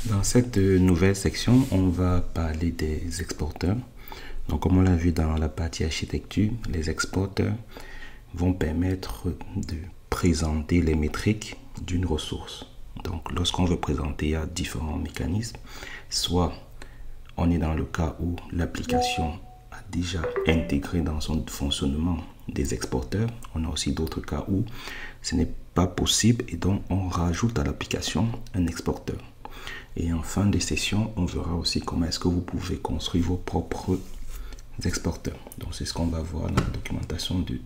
Dans cette nouvelle section, on va parler des exporteurs. Donc, comme on l'a vu dans la partie architecture, les exporteurs vont permettre de présenter les métriques d'une ressource. Donc, lorsqu'on veut présenter, il y a différents mécanismes. Soit on est dans le cas où l'application a déjà intégré dans son fonctionnement des exporteurs. On a aussi d'autres cas où ce n'est pas possible et donc on rajoute à l'application un exporteur. Et en fin de session, on verra aussi comment est-ce que vous pouvez construire vos propres exporteurs. Donc c'est ce qu'on va voir dans la documentation de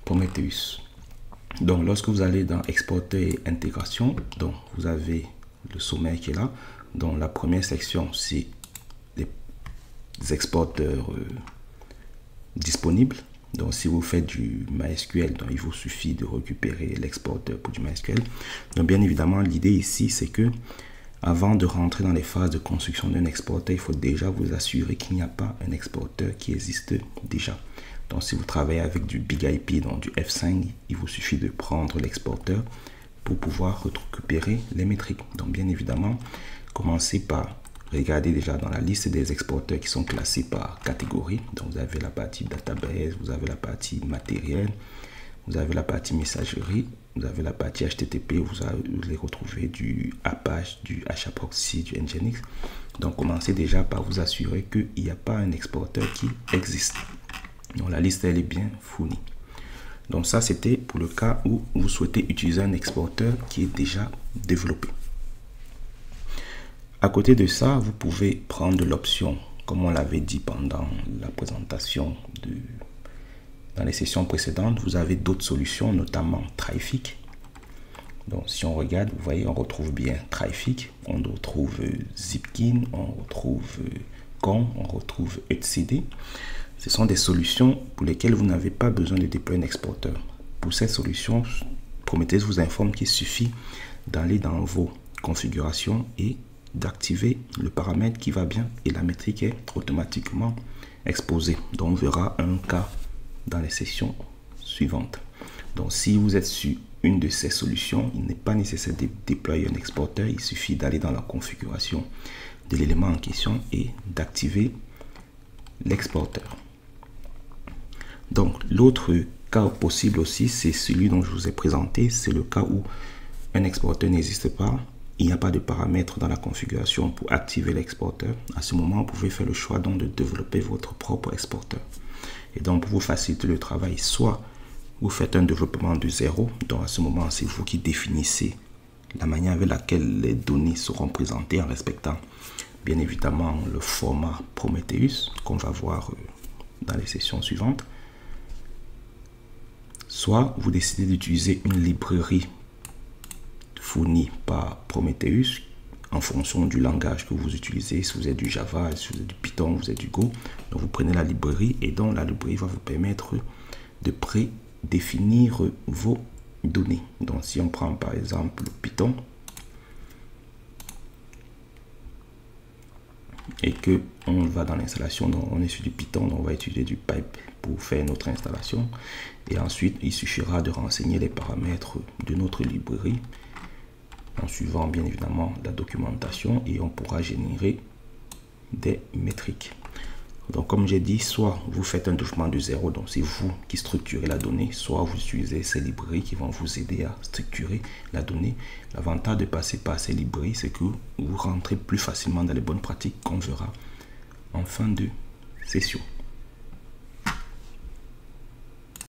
Prometheus. Donc lorsque vous allez dans exporter et intégration, donc vous avez le sommaire qui est là. Donc la première section, c'est les exporteurs disponibles. Donc si vous faites du MySQL, donc il vous suffit de récupérer l'exporteur pour du MySQL. Donc bien évidemment, l'idée ici, c'est que avant de rentrer dans les phases de construction d'un exporteur, il faut déjà vous assurer qu'il n'y a pas un exporteur qui existe déjà. Donc si vous travaillez avec du BigIP, donc du F5, il vous suffit de prendre l'exporteur pour pouvoir récupérer les métriques. Donc bien évidemment, commencez par regardez déjà dans la liste des exporteurs qui sont classés par catégorie. Donc vous avez la partie database, vous avez la partie matériel, vous avez la partie messagerie, vous avez la partie HTTP, vous allez retrouver du Apache, du HAProxy, du Nginx. Donc commencez déjà par vous assurer qu'il n'y a pas un exporteur qui existe. Donc la liste elle est bien fournie. Donc ça c'était pour le cas où vous souhaitez utiliser un exporteur qui est déjà développé. À côté de ça, vous pouvez prendre l'option, comme on l'avait dit pendant la présentation dans les sessions précédentes, vous avez d'autres solutions, notamment Traefik. Donc si on regarde, vous voyez, on retrouve bien Traefik, on retrouve Zipkin, on retrouve Kong, on retrouve etcd. Ce sont des solutions pour lesquelles vous n'avez pas besoin de déployer un exporteur. Pour cette solution, Prometheus vous informe qu'il suffit d'aller dans vos configurations et d'activer le paramètre qui va bien et la métrique est automatiquement exposée. Donc on verra un cas dans les sessions suivantes. Donc si vous êtes sur une de ces solutions, il n'est pas nécessaire de déployer un exporteur, il suffit d'aller dans la configuration de l'élément en question et d'activer l'exporteur. Donc l'autre cas possible aussi, c'est celui dont je vous ai présenté, c'est le cas où un exporteur n'existe pas. Il n'y a pas de paramètres dans la configuration pour activer l'exporteur. À ce moment, vous pouvez faire le choix donc de développer votre propre exporteur. Et donc, pour vous faciliter le travail, soit vous faites un développement de zéro. Donc, à ce moment, c'est vous qui définissez la manière avec laquelle les données seront présentées en respectant, bien évidemment, le format Prometheus qu'on va voir dans les sessions suivantes. Soit vous décidez d'utiliser une librairie fourni par Prometheus en fonction du langage que vous utilisez. Si vous êtes du Java, si vous êtes du Python, vous êtes du Go, donc vous prenez la librairie et donc la librairie va vous permettre de prédéfinir vos données. Donc si on prend par exemple Python et que on va dans l'installation, donc on est sur du Python, donc on va utiliser du pipe pour faire notre installation et ensuite il suffira de renseigner les paramètres de notre librairie en suivant bien évidemment la documentation et on pourra générer des métriques. Donc comme j'ai dit, soit vous faites un développement de zéro, donc c'est vous qui structurez la donnée, soit vous utilisez ces librairies qui vont vous aider à structurer la donnée. L'avantage de passer par ces librairies, c'est que vous rentrez plus facilement dans les bonnes pratiques qu'on verra en fin de session.